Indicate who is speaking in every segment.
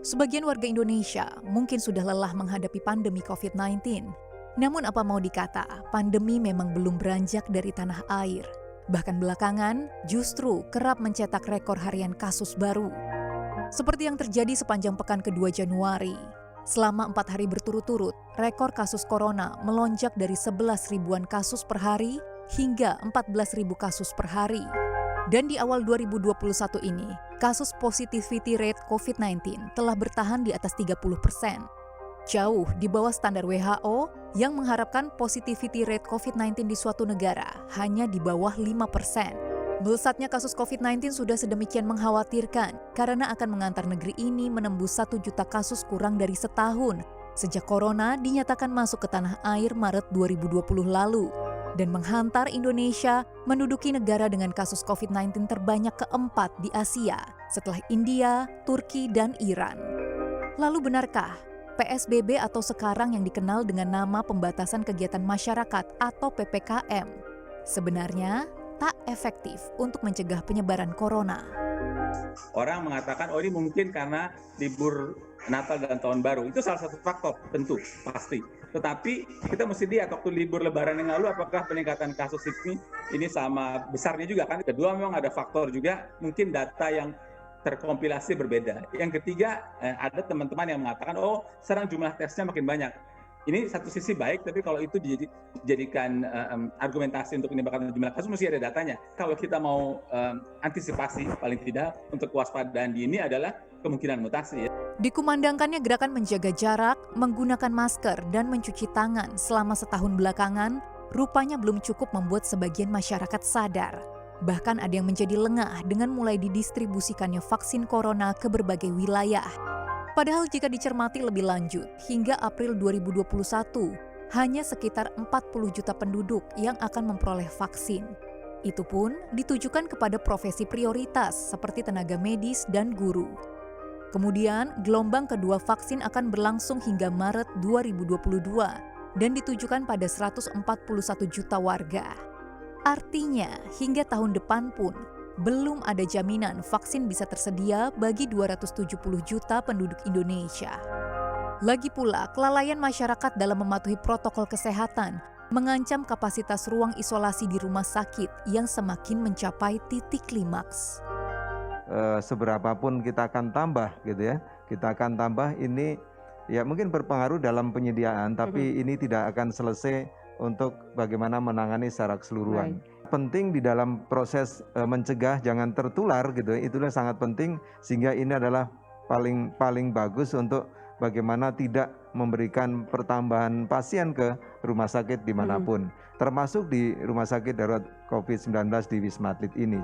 Speaker 1: Sebagian warga Indonesia mungkin sudah lelah menghadapi pandemi COVID-19. Namun apa mau dikata, pandemi memang belum beranjak dari tanah air. Bahkan belakangan justru kerap mencetak rekor harian kasus baru. Seperti yang terjadi sepanjang pekan kedua Januari. Selama 4 hari berturut-turut, rekor kasus corona melonjak dari 11 ribuan kasus per hari hingga 14 ribu kasus per hari. Dan di awal 2021 ini, kasus positivity rate COVID-19 telah bertahan di atas 30%. Jauh di bawah standar WHO yang mengharapkan positivity rate COVID-19 di suatu negara hanya di bawah 5%. Melesatnya kasus COVID-19 sudah sedemikian mengkhawatirkan karena akan mengantar negeri ini menembus 1 juta kasus kurang dari setahun sejak corona dinyatakan masuk ke tanah air Maret 2020 lalu. Dan menghantar Indonesia menduduki negara dengan kasus COVID-19 terbanyak keempat di Asia setelah India, Turki, dan Iran. Lalu benarkah PSBB atau sekarang yang dikenal dengan nama Pembatasan Kegiatan Masyarakat atau PPKM sebenarnya tak efektif untuk mencegah penyebaran corona?
Speaker 2: Orang mengatakan, ini mungkin karena libur Natal dan Tahun Baru. Itu salah satu faktor, tentu, pasti. Tetapi kita mesti lihat waktu libur Lebaran yang lalu, apakah peningkatan kasus ini sama besarnya juga kan? Kedua, memang ada faktor juga, mungkin data yang terkompilasi berbeda. Yang ketiga, ada teman-teman yang mengatakan, sekarang jumlah tesnya makin banyak. Ini satu sisi baik, tapi kalau itu dijadikan argumentasi untuk menimbulkan jumlah kasus, mesti ada datanya. Kalau kita mau antisipasi, paling tidak untuk kewaspadaan dini adalah kemungkinan mutasi.
Speaker 1: Dikumandangkannya gerakan menjaga jarak, menggunakan masker, dan mencuci tangan selama setahun belakangan, rupanya belum cukup membuat sebagian masyarakat sadar. Bahkan ada yang menjadi lengah dengan mulai didistribusikannya vaksin corona ke berbagai wilayah. Padahal jika dicermati lebih lanjut, hingga April 2021, hanya sekitar 40 juta penduduk yang akan memperoleh vaksin. Itu pun ditujukan kepada profesi prioritas seperti tenaga medis dan guru. Kemudian, gelombang kedua vaksin akan berlangsung hingga Maret 2022 dan ditujukan pada 141 juta warga. Artinya, hingga tahun depan pun, belum ada jaminan vaksin bisa tersedia bagi 270 juta penduduk Indonesia. Lagi pula, kelalaian masyarakat dalam mematuhi protokol kesehatan mengancam kapasitas ruang isolasi di rumah sakit yang semakin mencapai titik klimaks.
Speaker 3: Seberapapun kita akan tambah gitu ya, kita akan tambah ini ya mungkin berpengaruh dalam penyediaan, tapi ini tidak akan selesai untuk bagaimana menangani secara keseluruhan. Penting di dalam proses mencegah jangan tertular gitu, itulah sangat penting sehingga ini adalah paling bagus untuk bagaimana tidak memberikan pertambahan pasien ke rumah sakit dimanapun, termasuk di rumah sakit darurat COVID-19 di Wisma Atlet ini.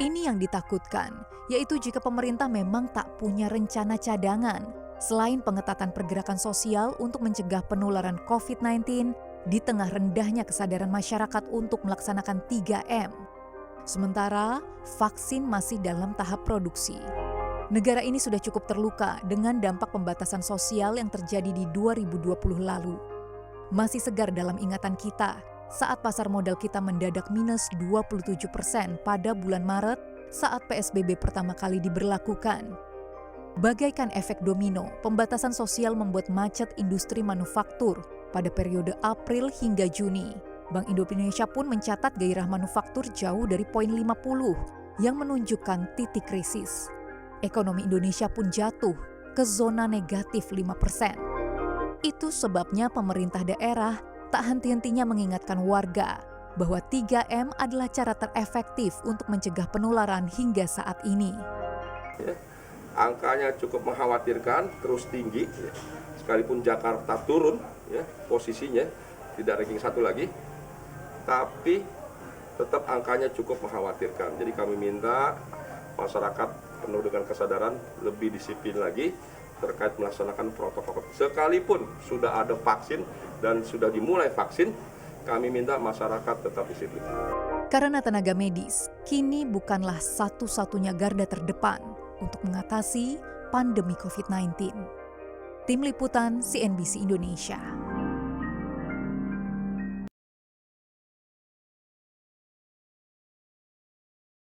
Speaker 1: Ini yang ditakutkan, yaitu jika pemerintah memang tak punya rencana cadangan selain pengetatan pergerakan sosial untuk mencegah penularan COVID-19 di tengah rendahnya kesadaran masyarakat untuk melaksanakan 3M. Sementara, vaksin masih dalam tahap produksi. Negara ini sudah cukup terluka dengan dampak pembatasan sosial yang terjadi di 2020 lalu. Masih segar dalam ingatan kita saat pasar modal kita mendadak minus 27% pada bulan Maret saat PSBB pertama kali diberlakukan. Bagaikan efek domino, pembatasan sosial membuat macet industri manufaktur pada periode April hingga Juni. Bank Indonesia pun mencatat gairah manufaktur jauh dari poin 50 yang menunjukkan titik krisis. Ekonomi Indonesia pun jatuh ke zona negatif 5%. Itu sebabnya pemerintah daerah tak henti-hentinya mengingatkan warga bahwa 3M adalah cara terefektif untuk mencegah penularan hingga saat ini.
Speaker 4: Angkanya cukup mengkhawatirkan, terus tinggi. Sekalipun Jakarta turun, posisinya tidak ranking 1 lagi, tapi tetap angkanya cukup mengkhawatirkan. Jadi kami minta masyarakat penuh dengan kesadaran lebih disiplin lagi terkait melaksanakan protokol. Sekalipun sudah ada vaksin dan sudah dimulai vaksin, kami minta masyarakat tetap disiplin.
Speaker 1: Karena tenaga medis kini bukanlah satu-satunya garda terdepan untuk mengatasi pandemi COVID-19. Tim Liputan CNBC Indonesia.